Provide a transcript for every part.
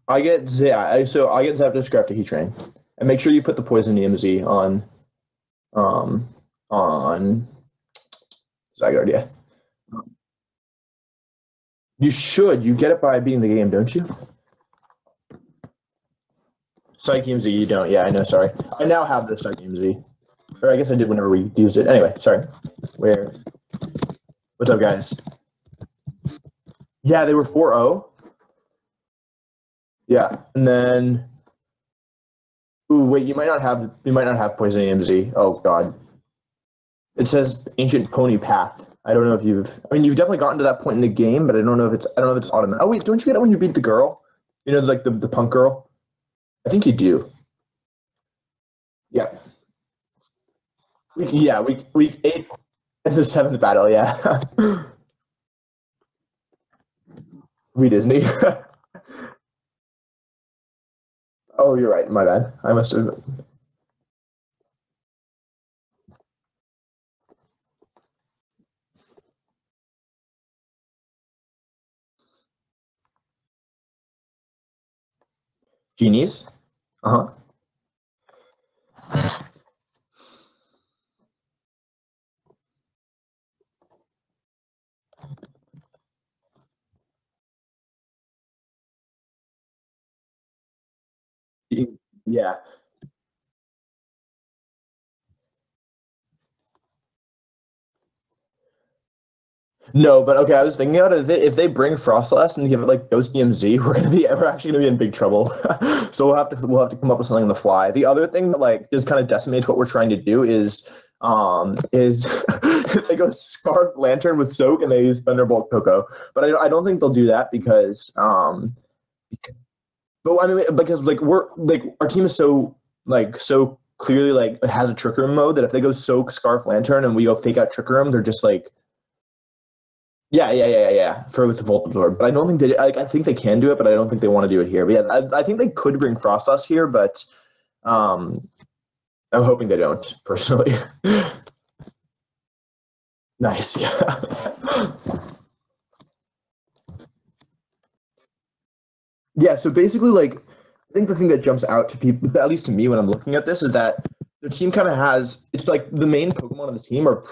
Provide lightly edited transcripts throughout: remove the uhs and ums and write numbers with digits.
I get so I get Zapdos Craft to Heat Train, and make sure you put the Poison EMZ um on Zygarde. Yeah, you should. You get it by beating the game, don't you? Psych EMZ, you don't. Yeah, I know. Sorry, I now have the Psych EMZ, or I guess I did whenever we used it. Anyway, sorry. Where? What's up, guys? Yeah, they were 4-0. Yeah, and then. Ooh, wait, you might not have Poison EMZ. Oh God. It says Ancient Pony Path. I don't know if you've definitely gotten to that point in the game, but I don't know if it's automatic. Oh wait, don't you get it when you beat the girl? You know, like the punk girl? I think you do. Yeah. Week 8 in the 7th battle, yeah. We Disney. Oh, you're right. My bad. I must have. Genies? Uh-huh. Yeah. No, but okay, I was thinking about it. If they bring Frostlass and give it like Ghost DMZ, we're actually gonna be in big trouble. So we'll have to come up with something on the fly. The other thing that like just kind of decimates what we're trying to do is if they go Scarf Lantern with Soak and they use Thunderbolt Coco. But I don't think they'll do that because but I mean because like we're like our team is so clearly like it has a Trick Room mode that if they go Soak Scarf Lantern and we go fake out Trick Room, they're just like yeah. For with the Volt Absorb, but I don't think they. I think they can do it, but I don't think they want to do it here. But yeah, I think they could bring Frostlass here, but um, I'm hoping they don't personally. Nice, yeah, yeah. So basically, like, I think the thing that jumps out to people, at least to me, when I'm looking at this, is that the team kind of has. It's like the main Pokemon of the team are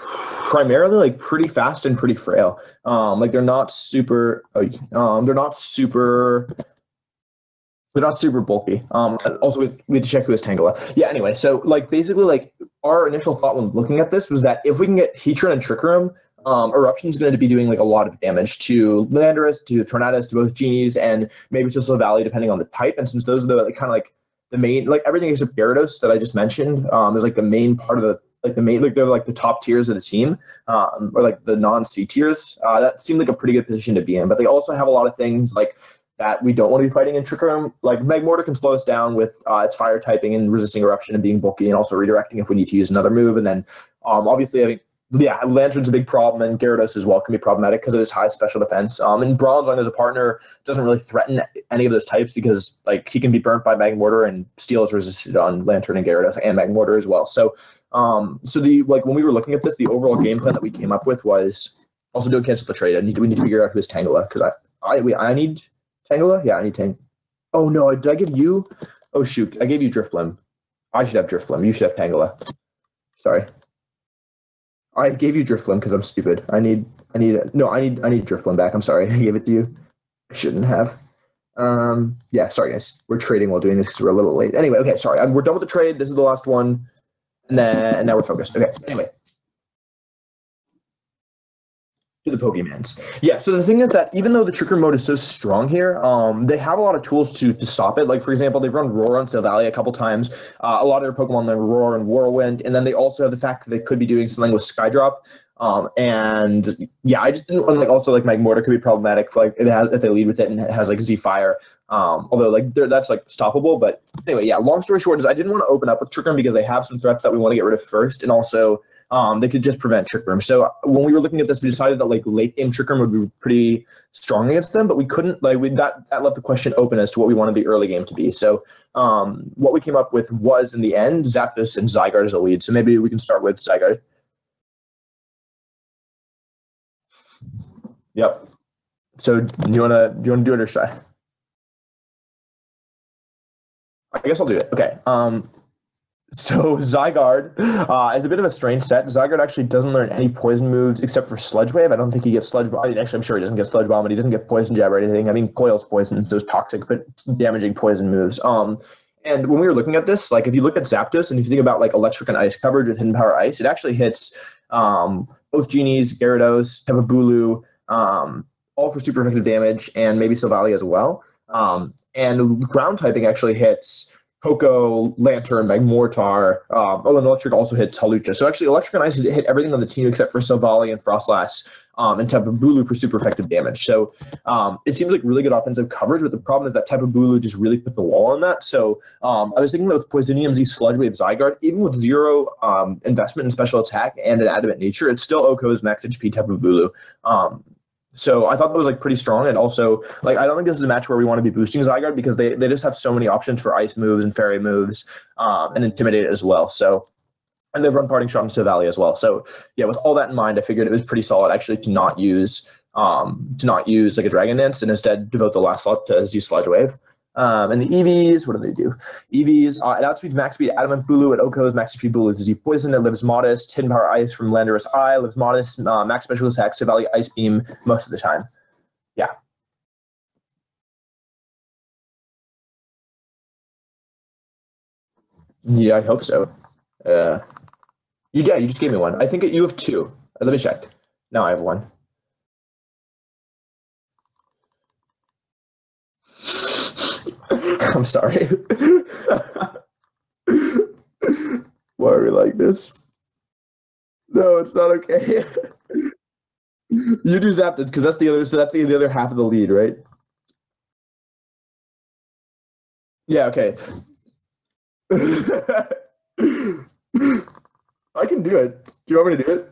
primarily like pretty fast and pretty frail. Like they're not super. They're not super bulky. Also, we had to check who is Tangela. Yeah. Anyway, so like basically, like our initial thought when looking at this was that if we can get Heatran and Trick Room, Eruption's going to be doing like a lot of damage to Landorus, to Tornadus, to both Genies, and maybe to Slow Valley, depending on the type. And since those are the like, kind of like the main, like everything except Gyarados that I just mentioned, is like the main part of like they're like the top tiers of the team, or like the non-C tiers. That seemed like a pretty good position to be in. But they also have a lot of things like that we don't want to be fighting in Trick Room. Like Magmortar can slow us down with its fire typing and resisting eruption and being bulky and also redirecting if we need to use another move. And then obviously I think Lantern's a big problem, and Gyarados as well can be problematic because of his high special defense. And Bronzong as a partner doesn't really threaten any of those types because like he can be burnt by Magmortar, and Steel is resisted on Lantern and Gyarados and Magmortar as well. So the like when we were looking at this, the overall game plan that we came up with was also don't cancel the trade. We need to figure out who is Tangela because I need Tangela? Yeah, I need Tang. Oh no, did I give you? Oh shoot, I gave you Drifblim. I should have Drifblim. You should have Tangela. Sorry. I gave you Drifblim because I'm stupid. I need Drifblim back. I'm sorry. I gave it to you. I shouldn't have. Yeah, sorry guys. We're trading while doing this because we're a little late. Anyway, okay, sorry. We're done with the trade. This is the last one. And now we're focused. Okay. Anyway. To the Pokemans. Yeah, so the thing is that even though the Trick Room mode is so strong here, they have a lot of tools to stop it. Like, for example, they've run Roar on Silvally a couple times. A lot of their Pokemon run Roar and Whirlwind, and then they also have the fact that they could be doing something with Skydrop. And yeah, I just didn't like also like Magmortar could be problematic like if they lead with it and it has like Z Fire. Although like that's like stoppable. But anyway, yeah, long story short is I didn't want to open up with Trick Room because they have some threats that we want to get rid of first, and also they could just prevent Trick Room. So when we were looking at this, we decided that like late game Trick Room would be pretty strong against them, but we couldn't like that left the question open as to what we wanted the early game to be. So what we came up with was in the end Zapdos and Zygarde as a lead. So maybe we can start with Zygarde. Yep. So do you wanna do it or should I? I guess I'll do it. Okay. So Zygarde is a bit of a strange set. Zygarde actually doesn't learn any poison moves except for Sludge Wave. I don't think he gets Sludge Bomb. Actually, I'm sure he doesn't get Sludge Bomb, but he doesn't get Poison Jab or anything. I mean, Coil's poison, so it's toxic, but damaging poison moves. And when we were looking at this, like if you look at Zapdos and if you think about like electric and ice coverage with Hidden Power Ice, it actually hits both Genies, Gyarados, Tapu Bulu, all for super effective damage, and maybe Silvally as well. And ground typing actually hits Poco, Lantern, Magmortar. And Electric also hits Hawlucha. So actually, Electric and Ice hit everything on the team except for Silvally and Frostlass and Tapu Bulu for super effective damage. So it seems like really good offensive coverage, but the problem is that Tapu Bulu just really put the wall on that. So I was thinking that with Poisonium Z Sludge Wave Zygarde, even with zero investment in special attack and an adamant nature, it's still OHKO's max HP Tapu Bulu. So I thought that was like pretty strong, and also like I don't think this is a match where we want to be boosting Zygarde because they just have so many options for ice moves and fairy moves and intimidate as well. So and they've run parting shot in Silvally as well. So yeah, with all that in mind, I figured it was pretty solid actually to not use like a Dragon Dance and instead devote the last slot to Z Sludge Wave. And the EVs, what do they do? EVs, at outspeed max speed, Adamant Bulu at OHKO's max speed Bulu to Z Poison. It lives modest, Hidden Power Ice from Landorus Eye, lives modest, max special attack, Silvally Ice Beam most of the time. Yeah. Yeah, I hope so. You just gave me one. I think you have two. Let me check. No, I have one. I'm sorry. Why are we like this? No, it's not okay. You do Zapdos because that's the other half of the lead, right? Yeah, okay. I can do it. Do you want me to do it?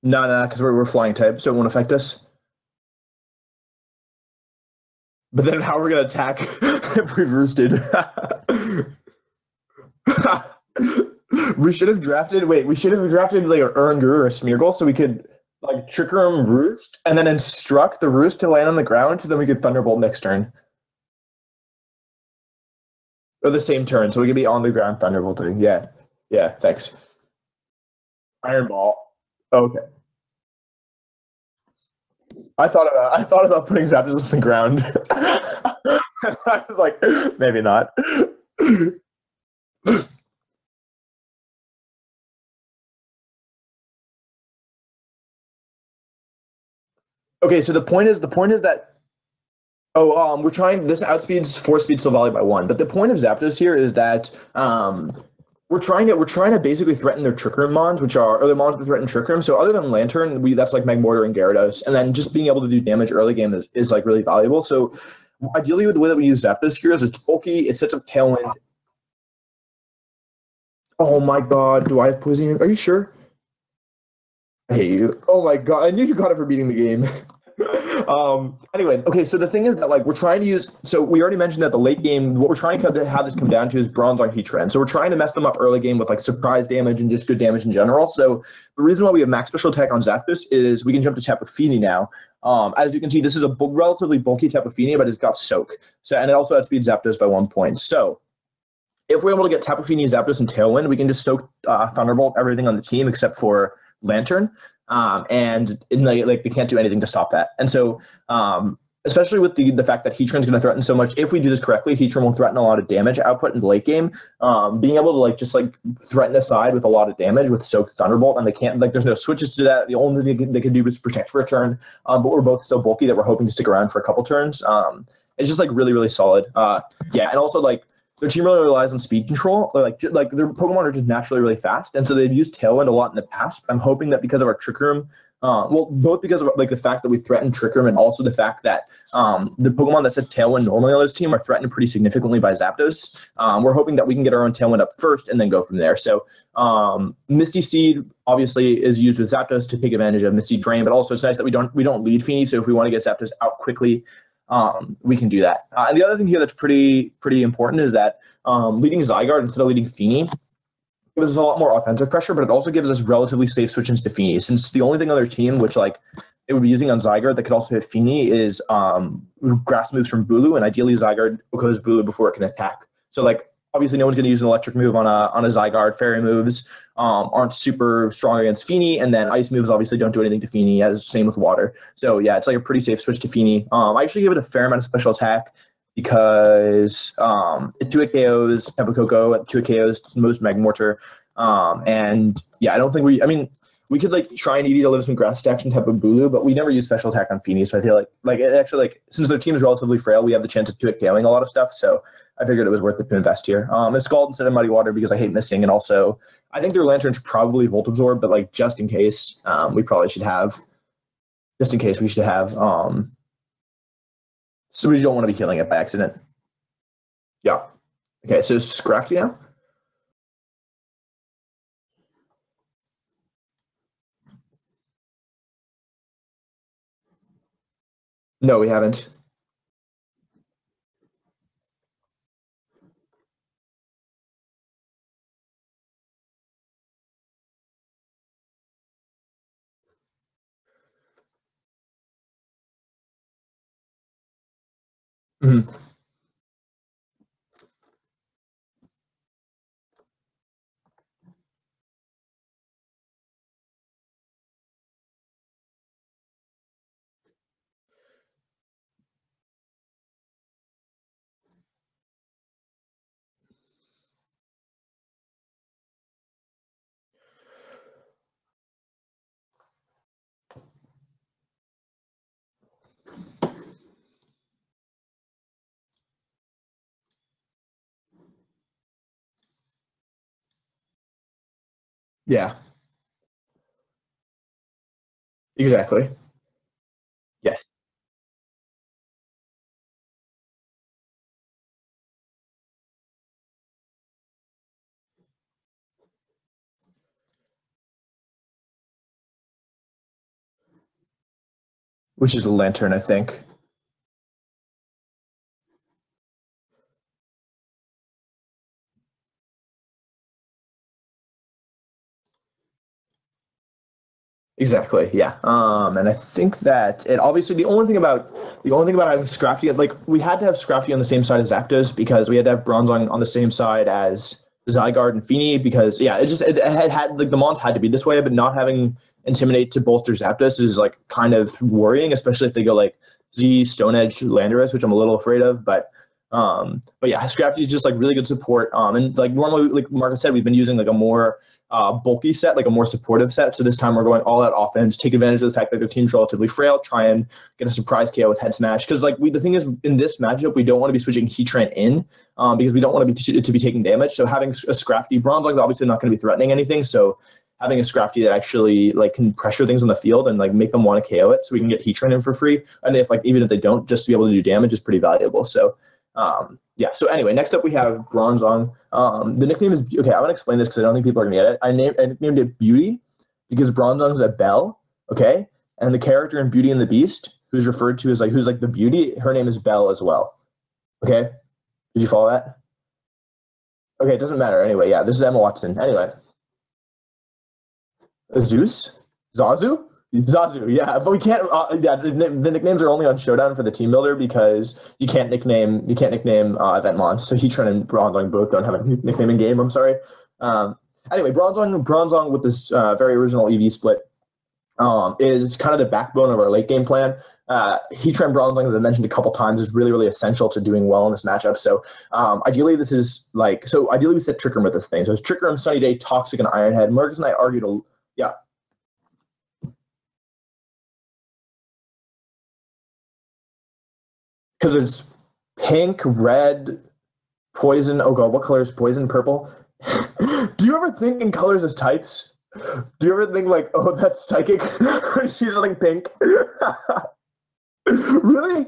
No, because we're flying type, so it won't affect us. But then how are we gonna attack if we've roosted? We should have drafted like an Erangur or a Smeargle so we could like Trick Room Roost and then instruct the Roost to land on the ground so then we could Thunderbolt next turn. Or the same turn, so we could be on the ground Thunderbolting. Yeah. Yeah, thanks. Iron Ball. Okay. I thought about putting Zapdos on the ground. I was like, maybe not. Okay, so the point is that we're trying this outspeeds 4-speed Silvally by 1, but the point of Zapdos here is that we're trying to basically threaten their Trick Room mons, or the mons that threaten Trick Room. So other than Lantern, that's like Magmortar and Gyarados, and then just being able to do damage early game is like really valuable. So ideally, with the way that we use Zapdos here is it's bulky, it sets up Tailwind. Oh my god, do I have Poison? Are you sure? I hate you. Oh my god, I knew you got it for beating the game. Anyway, okay, so the thing is that like we're trying to use, so we already mentioned that the late game, what we're trying to have this come down to is bronze on Heatran. So we're trying to mess them up early game with like surprise damage and just good damage in general. So the reason why we have max special attack on Zapdos is we can jump to Tapu Fini now. As you can see, this is a relatively bulky Tapu Fini, but it's got Soak. So, and it also outspeeds Zapdos by 1 point. So if we're able to get Tapu Fini, Zapdos, and Tailwind, we can just Soak Thunderbolt everything on the team except for Lantern. And they can't do anything to stop that. And so, especially with the fact that Heatran's going to threaten so much, if we do this correctly, Heatran will threaten a lot of damage output in the late game. Being able to just threaten aside with a lot of damage with Soak Thunderbolt, and they can't there's no switches to that. The only thing they can do is protect for a turn. But we're both so bulky that we're hoping to stick around for a couple turns. It's just really, really solid. Yeah, and also their team really relies on speed control. Like their Pokemon are just naturally really fast, and so they've used Tailwind a lot in the past. I'm hoping that because of our Trick Room, well, both because of like the fact that we threaten Trick Room and also the fact that the Pokemon that set Tailwind normally on this team are threatened pretty significantly by Zapdos. We're hoping that we can get our own Tailwind up first and then go from there. So Misty Seed obviously is used with Zapdos to take advantage of Misty Drain, but also it's nice that we don't lead Feeny. So if we want to get Zapdos out quickly, we can do that. And the other thing here that's pretty important is that leading Zygarde instead of leading Feeny gives us a lot more offensive pressure, but it also gives us relatively safe switches to Feeny, since the only thing on their team which like it would be using on Zygarde that could also hit Feeny is grass moves from Bulu, and ideally Zygarde goes Bulu before it can attack. So like obviously no one's going to use an electric move on a Zygarde. Fairy moves aren't super strong against Feeny, and then ice moves obviously don't do anything to Feeny, as same with water. So yeah, it's like a pretty safe switch to Feeny. I actually give it a fair amount of special attack because it 2-hit KOs Tapu Koko, it 2-hit KOs most Magmortar. And yeah, I don't think we could like try and EV to live some grass attacks and Tapu Bulu, but we never use special attack on Feeny, so I feel like it actually, like, since their team is relatively frail, we have the chance of 2-hit KOing a lot of stuff, so I figured it was worth it to invest here. It's Scald instead of Muddy Water because I hate missing, and also I think their Lantern's probably Volt Absorb, but like just in case, we probably should have, just in case we should have, so we don't want to be killing it by accident. Yeah. Okay, so Scrafty now. No, we haven't. Mm-hmm. Yeah, exactly. Yes. Which is a Lantern, I think. Exactly. Yeah. And I think that it obviously the only thing about having Scrafty, like we had to have Scrafty on the same side as Zapdos because we had to have Bronzong on the same side as Zygarde and Feeny because yeah, it had like the Mons had to be this way, but not having Intimidate to bolster Zapdos is like kind of worrying, especially if they go like Z, Stone Edge, Landorus, which I'm a little afraid of. But yeah, Scrafty is just like really good support. And like normally, like Marcus said, we've been using like a more bulky set, like a more supportive set. So this time we're going all out offense, take advantage of the fact that their team's relatively frail, try and get a surprise KO with Head Smash. Because like the thing is, in this matchup, we don't want to be switching Heatran in because we don't want to be taking damage. So having a Scrafty, Bronzong is obviously not going to be threatening anything. So having a Scrafty that actually like can pressure things on the field and like make them want to KO it, so we can get Heatran in for free. And if like even if they don't, just to be able to do damage is pretty valuable. So yeah. So anyway, next up we have Bronzong. The nickname is okay. I want to explain this because I don't think people are gonna get it. I nicknamed it Beauty because Bronzong's a belle. Okay, and the character in Beauty and the Beast, who's referred to as like who's like the beauty, her name is Belle as well. Okay, did you follow that? Okay, it doesn't matter. Anyway, yeah, this is Emma Watson. Anyway, Zeus, Zazu. Zazu, yeah, but we can't. Yeah, the nicknames are only on Showdown for the team builder because you can't nickname Eventmon. So Heatran and Bronzong both don't have a nickname in game. I'm sorry. Anyway, Bronzong with this very original EV split is kind of the backbone of our late game plan. Heatran Bronzong, as I mentioned a couple times, is really, really essential to doing well in this matchup. So ideally, ideally we set Trick Room with this thing. So it's Trick Room, Sunny Day, Toxic, and Ironhead. Marcus and I argued yeah. Because it's pink, red, Poison. Oh god, what color is poison? Purple. Do you ever think in colors as types? Do you ever think like, oh, that's psychic? She's like pink. Really?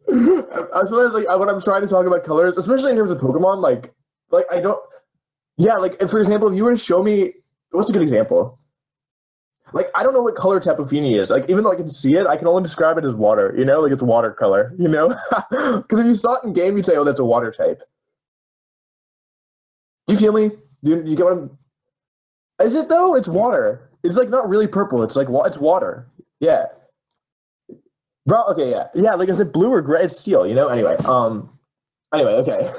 Sometimes like when I'm trying to talk about colors, especially in terms of Pokemon, like I don't. Yeah, like if, for example, if you were to show me, what's a good example? Like I don't know what color Tapu Fini is. Like even though I can see it, I can only describe it as water. You know, like it's watercolor. You know, because if you saw it in game, you'd say, oh, that's a water type. Do you feel me? Do you get what I'm? Is it though? It's water. It's like not really purple. It's like it's water. Yeah. Bro, okay, yeah. Like is it blue or gray? It's steel. You know. Anyway, okay.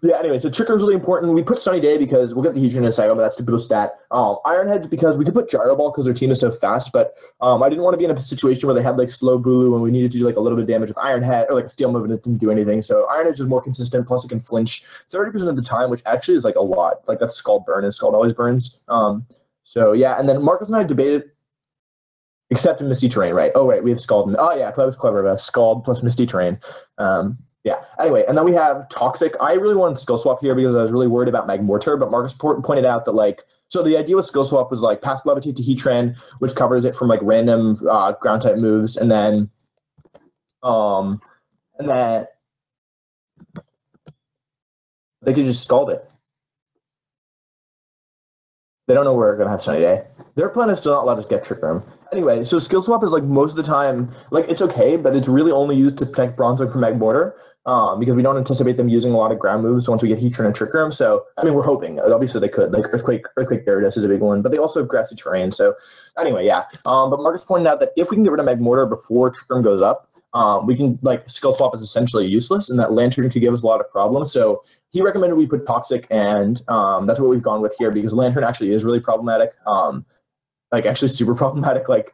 Yeah, anyway, so Trick Room's really important. We put Sunny Day because we'll get the Heatran in a second, but that's typical stat. Ironhead because we could put Gyro Ball because their team is so fast, but I didn't want to be in a situation where they had like slow Bulu and we needed to do like a little bit of damage with Ironhead or like a steel move and it didn't do anything. So Ironhead is just more consistent, plus it can flinch 30% of the time, which actually is like a lot. Like that's Scald Burn and Scald always burns. So yeah, and then Marcus and I debated. Except in Misty Terrain, right? Oh, right, we have Scald. Oh, yeah, that was clever. Scald plus Misty Terrain. Yeah, anyway, and then we have Toxic. I really wanted Skill Swap here because I was really worried about Magmortar, but Marcus pointed out that, like, so the idea with Skill Swap was, like, Pass Levitate to Heatran, which covers it from, like, random ground-type moves, and then they could just Scald it. They don't know we're going to have Sunny Day. Their plan is to not let us get Trick Room. Anyway, so Skill Swap is like most of the time, like it's okay, but it's really only used to protect Bronzong from Magmortar because we don't anticipate them using a lot of ground moves once we get Heatran and Trick Room. So, I mean, we're hoping. Obviously, they could. Like Earthquake Gyarados is a big one, but they also have Grassy Terrain. So, anyway, yeah. But Marcus pointed out that if we can get rid of Magmortar before Trick Room goes up, we can, like, Skill Swap is essentially useless, and that Lantern could give us a lot of problems. So, he recommended we put Toxic, and that's what we've gone with here because Lantern actually is really problematic. Like actually super problematic. Like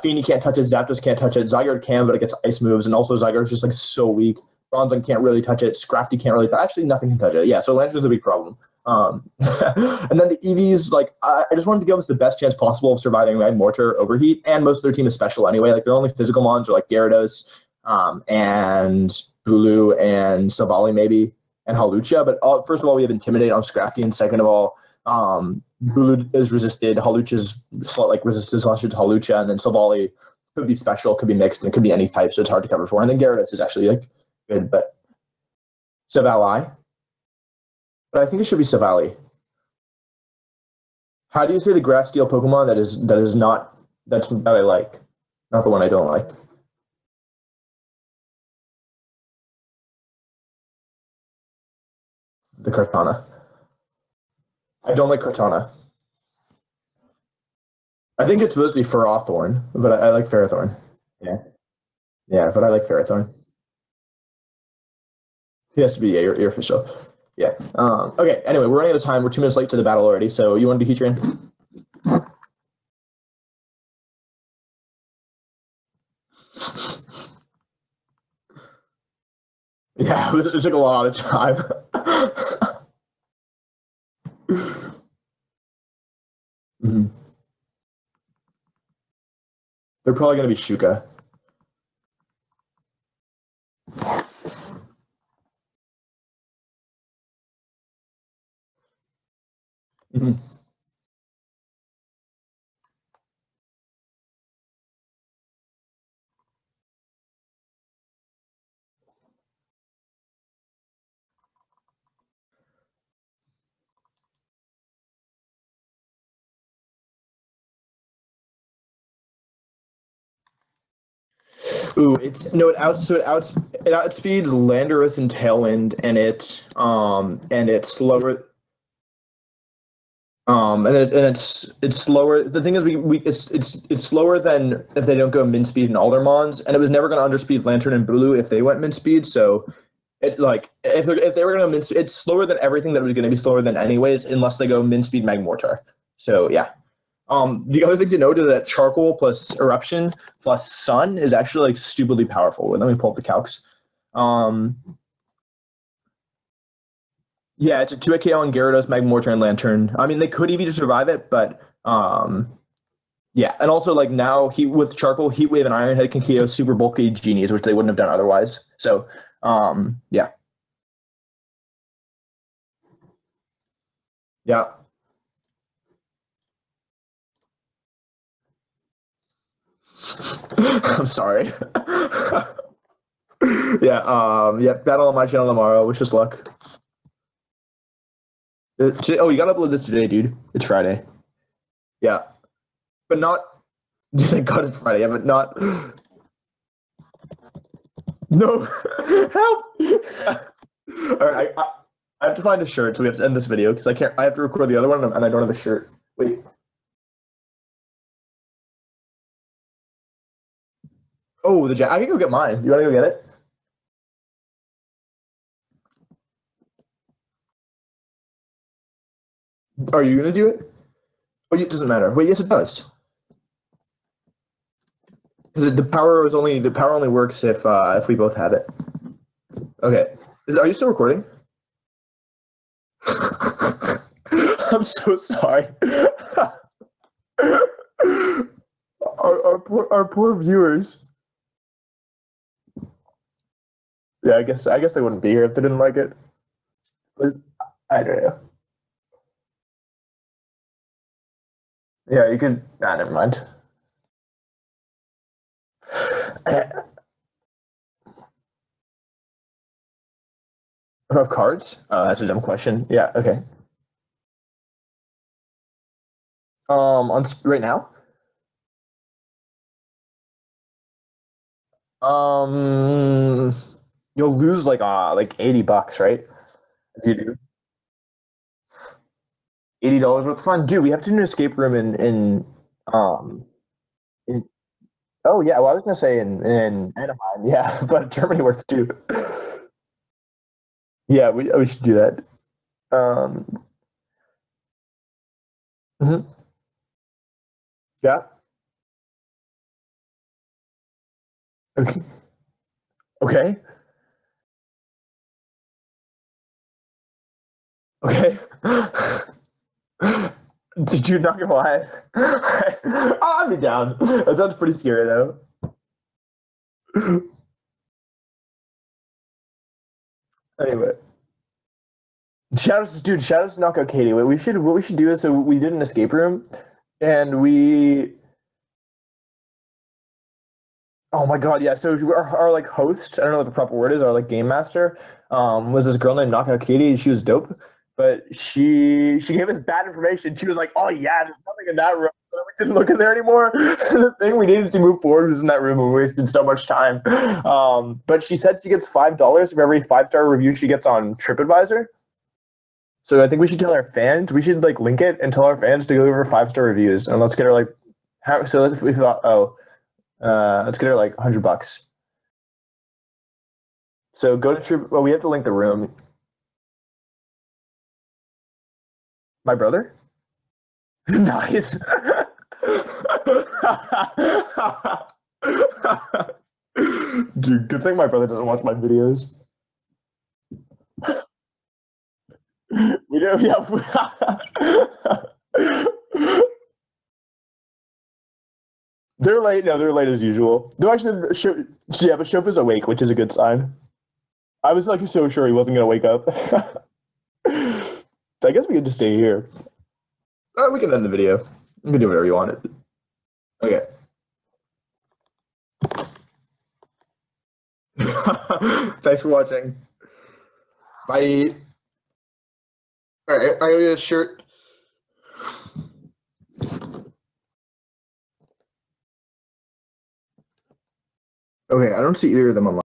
Feeny can't touch it, Zapdos can't touch it, Zygarde can, but it gets ice moves, and also Zygarde's just like so weak. Bronzong can't really touch it, Scrafty can't really actually nothing can touch it. Yeah, so Lantern's a big problem. And then the EVs, like I just wanted to give us the best chance possible of surviving Magmortar Overheat, and most of their team is special anyway. Like their only physical mons are like Gyarados, and Bulu and Savali maybe, and Hawlucha. But first of all, we have Intimidate on Scrafty, and second of all, Bulu is resisted, Hawlucha is like resisted slash to Hawlucha, and then Savali could be special, could be mixed, and it could be any type, so it's hard to cover for. And then Gyarados is actually like good, but Savali. But I think it should be Savali. How do you say the Grass Steel Pokemon that I like, not the one I don't like? The Kartana. I don't like Cortana. I think it's supposed to be Ferrothorn, but I like Ferrothorn. Yeah. Yeah, but I like Ferrothorn. He has to be, yeah, you're official. Yeah. Okay, anyway, we're running out of time. We're 2 minutes late to the battle already, so you want to do Heatran? Yeah, it took a lot of time. Mm-hmm. They're probably going to be Shuka. Mm-hmm. Ooh, it outspeeds Landorus and Tailwind, and it's slower. It's slower. The thing is, it's slower than if they don't go min speed and all their mons, and it was never going to underspeed Lantern and Bulu if they went min speed. So, it like if they were going to min, it's slower than everything that was going to be slower than anyways, unless they go min speed Magmortar. So yeah. The other thing to note is that Charcoal plus Eruption plus Sun is actually like stupidly powerful. Let me pull up the calcs. Yeah, it's a 2-hit KO on Gyarados, Magmortar, and Lantern. I mean, they could EV to survive it, but yeah. And also, like now, with Charcoal, Heat Wave, and Ironhead can KO super bulky Genies, which they wouldn't have done otherwise. So, yeah. Yeah. I'm sorry. Yeah, yeah, battle on my channel tomorrow. Wish us luck. Oh, you gotta upload this today, dude. It's Friday. Yeah. But not thank God it's Friday, yeah, but not no help. Alright, I have to find a shirt, so we have to end this video because I have to record the other one and I don't have a shirt. Wait. Oh, the jacket. I can go get mine. You wanna go get it? Are you gonna do it? Oh, it doesn't matter. Wait, yes, it does. Because the power only works if we both have it. Okay. Are you still recording? I'm so sorry. Our poor viewers. Yeah, I guess they wouldn't be here if they didn't like it. But I don't know. Yeah, you could. Nah, never mind. About cards? Oh, that's a dumb question. Yeah. Okay. On right now. Um, you'll lose like $80, right? If you do $80 worth of fun, dude. We have to do an escape room um in oh yeah. Well, I was gonna say in Anaheim, yeah, but Germany works too. Yeah, we should do that. Um, mhm. Yeah. Okay. Okay. Okay. Did you not gonna lie? I'll be down. That sounds pretty scary though. Anyway, shout out to Knockout Katie. What we should do is so we did an escape room, and we. Oh my god, yeah. So our like host, I don't know what the proper word is, our like game master, was this girl named Knockout Katie, and she was dope. But she gave us bad information. She was like, "Oh yeah, there's nothing in that room." So we didn't look in there anymore. The thing we needed to move forward was in that room, and we wasted so much time. But she said she gets $5 for every 5-star review she gets on TripAdvisor. So I think we should tell our fans. We should like link it and tell our fans to go over 5-star reviews, and let's get her like. So we thought, let's get her like $100. So go to Trip. Well, we have to link the room. My brother. Nice. Dude, good thing my brother doesn't watch my videos. We do, yeah. They're late. No, they're late as usual. They're actually, yeah, but Shof is awake, which is a good sign. I was like so sure he wasn't gonna wake up. I guess we could just stay here. We can end the video. You can do whatever you want. Okay. Thanks for watching. Bye. All right, I gotta get a shirt. Okay, I don't see either of them online.